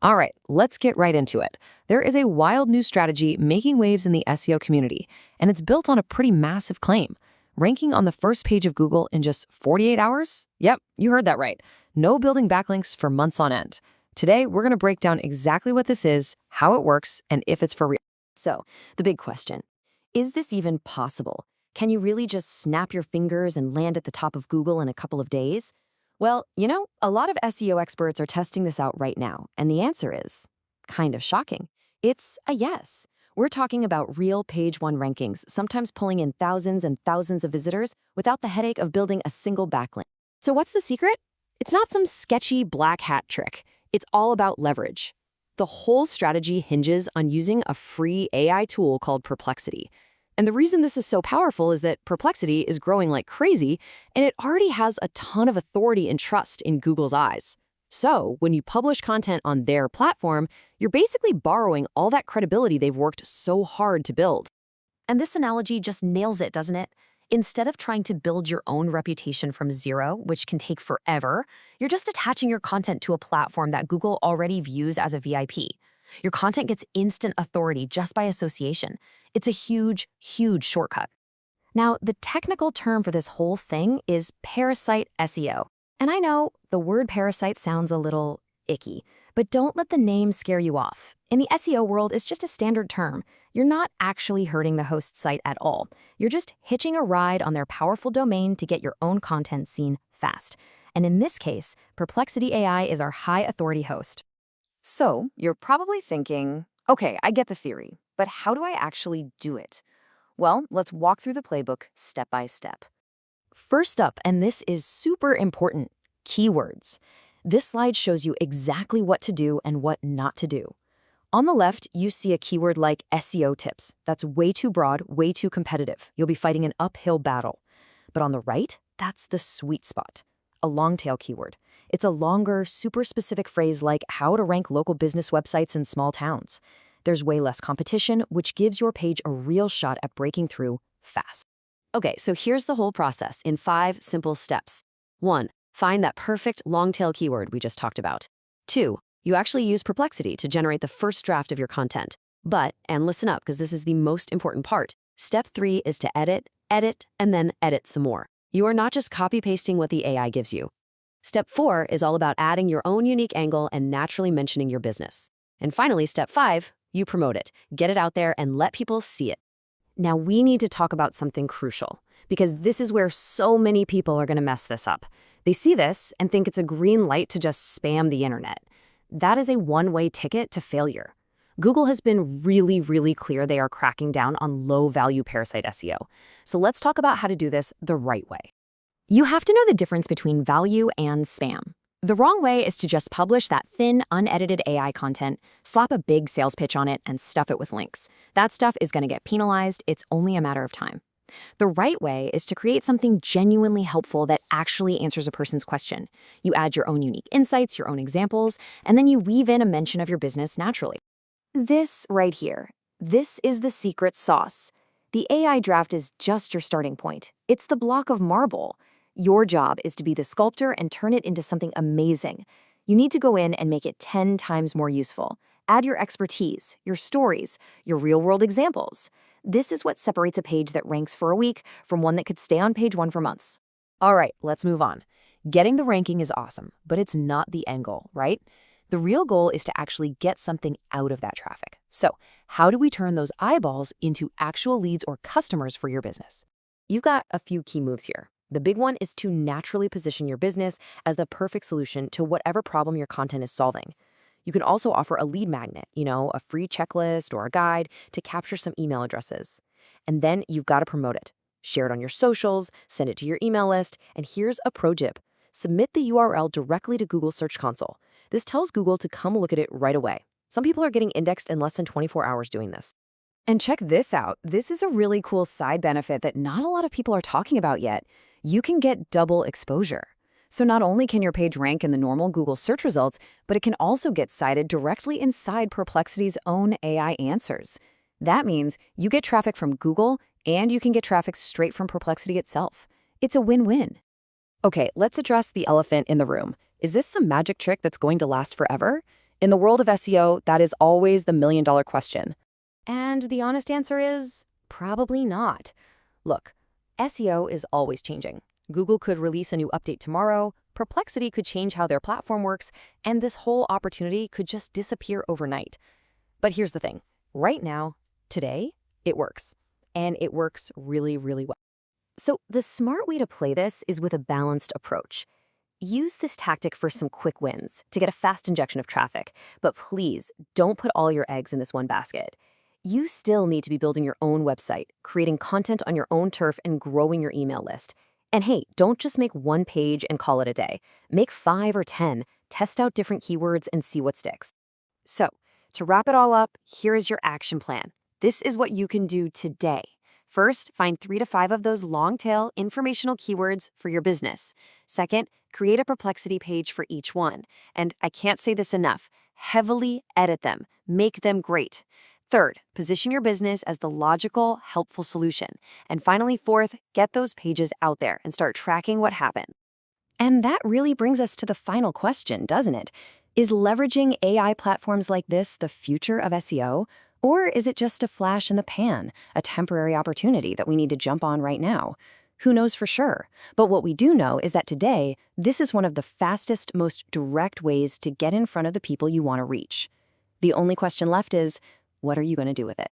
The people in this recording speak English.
All right, let's get right into it. There is a wild new strategy making waves in the SEO community, and it's built on a pretty massive claim. Ranking on the first page of Google in just 48 hours? Yep, you heard that right. No building backlinks for months on end. Today, we're going to break down exactly what this is, how it works, and if it's for real. So, the big question, is this even possible? Can you really just snap your fingers and land at the top of Google in a couple of days? Well, a lot of SEO experts are testing this out right now, and the answer is kind of shocking. It's a yes. We're talking about real page one rankings, sometimes pulling in thousands and thousands of visitors without the headache of building a single backlink. So what's the secret? It's not some sketchy black hat trick. It's all about leverage. The whole strategy hinges on using a free AI tool called Perplexity. And the reason this is so powerful is that Perplexity is growing like crazy, and it already has a ton of authority and trust in Google's eyes. So when you publish content on their platform, you're basically borrowing all that credibility they've worked so hard to build. And this analogy just nails it, doesn't it? Instead of trying to build your own reputation from zero, which can take forever, you're just attaching your content to a platform that Google already views as a VIP. Your content gets instant authority just by association. It's a huge, huge shortcut. Now, the technical term for this whole thing is parasite SEO. And I know the word parasite sounds a little icky, but don't let the name scare you off. In the SEO world, it's just a standard term. You're not actually hurting the host's site at all. You're just hitching a ride on their powerful domain to get your own content seen fast. And in this case, Perplexity AI is our high authority host. So, you're probably thinking, okay, I get the theory, but how do I actually do it? Well, let's walk through the playbook step by step. First up, and this is super important, keywords. This slide shows you exactly what to do and what not to do. On the left, you see a keyword like SEO tips. That's way too broad, way too competitive. You'll be fighting an uphill battle. But on the right, that's the sweet spot, a long tail keyword. It's a longer, super specific phrase like how to rank local business websites in small towns. There's way less competition, which gives your page a real shot at breaking through fast. Okay, so here's the whole process in 5 simple steps. 1. Find that perfect long-tail keyword we just talked about. 2. You actually use Perplexity to generate the first draft of your content. But, and listen up because this is the most important part, step 3 is to edit, and then edit some more. You are not just copy-pasting what the AI gives you. Step 4 is all about adding your own unique angle and naturally mentioning your business. And finally, step 5, you promote it, get it out there, and let people see it. Now, we need to talk about something crucial, because this is where so many people are going to mess this up. They see this and think it's a green light to just spam the internet. That is a one-way ticket to failure. Google has been really, really clear they are cracking down on low-value parasite SEO. So let's talk about how to do this the right way. You have to know the difference between value and spam. The wrong way is to just publish that thin, unedited AI content, slap a big sales pitch on it, and stuff it with links. That stuff is going to get penalized. It's only a matter of time. The right way is to create something genuinely helpful that actually answers a person's question. You add your own unique insights, your own examples, and then you weave in a mention of your business naturally. This right here, this is the secret sauce. The AI draft is just your starting point. It's the block of marble. Your job is to be the sculptor and turn it into something amazing. You need to go in and make it 10 times more useful. Add your expertise, your stories, your real-world examples. This is what separates a page that ranks for a week from one that could stay on page 1 for months. All right, let's move on. Getting the ranking is awesome, but it's not the end goal, right? The real goal is to actually get something out of that traffic. So, how do we turn those eyeballs into actual leads or customers for your business? You've got a few key moves here. The big one is to naturally position your business as the perfect solution to whatever problem your content is solving. You can also offer a lead magnet, a free checklist or a guide to capture some email addresses. And then you've got to promote it. Share it on your socials, send it to your email list, and here's a pro tip. Submit the URL directly to Google Search Console. This tells Google to come look at it right away. Some people are getting indexed in less than 24 hours doing this. And check this out. This is a really cool side benefit that not a lot of people are talking about yet. You can get double exposure. So not only can your page rank in the normal Google search results, but it can also get cited directly inside Perplexity's own AI answers. That means you get traffic from Google and you can get traffic straight from Perplexity itself. It's a win-win. Okay, let's address the elephant in the room. Is this some magic trick that's going to last forever? In the world of SEO, that is always the million-dollar question. And the honest answer is probably not. Look, SEO is always changing. Google could release a new update tomorrow, Perplexity could change how their platform works, and this whole opportunity could just disappear overnight. But here's the thing. Right now, today, it works. And it works really, really well. So the smart way to play this is with a balanced approach. Use this tactic for some quick wins to get a fast injection of traffic, but please don't put all your eggs in this one basket. You still need to be building your own website, creating content on your own turf, and growing your email list. And hey, don't just make one page and call it a day. Make 5 or 10, test out different keywords, and see what sticks. So, to wrap it all up, here is your action plan. This is what you can do today. First, find 3 to 5 of those long-tail informational keywords for your business. Second, create a Perplexity page for each one. And I can't say this enough, heavily edit them, make them great. Third, position your business as the logical, helpful solution. And finally, fourth, get those pages out there and start tracking what happened. And that really brings us to the final question, doesn't it? Is leveraging AI platforms like this the future of SEO? Or is it just a flash in the pan, a temporary opportunity that we need to jump on right now? Who knows for sure? But what we do know is that today, this is one of the fastest, most direct ways to get in front of the people you want to reach. The only question left is, what are you going to do with it?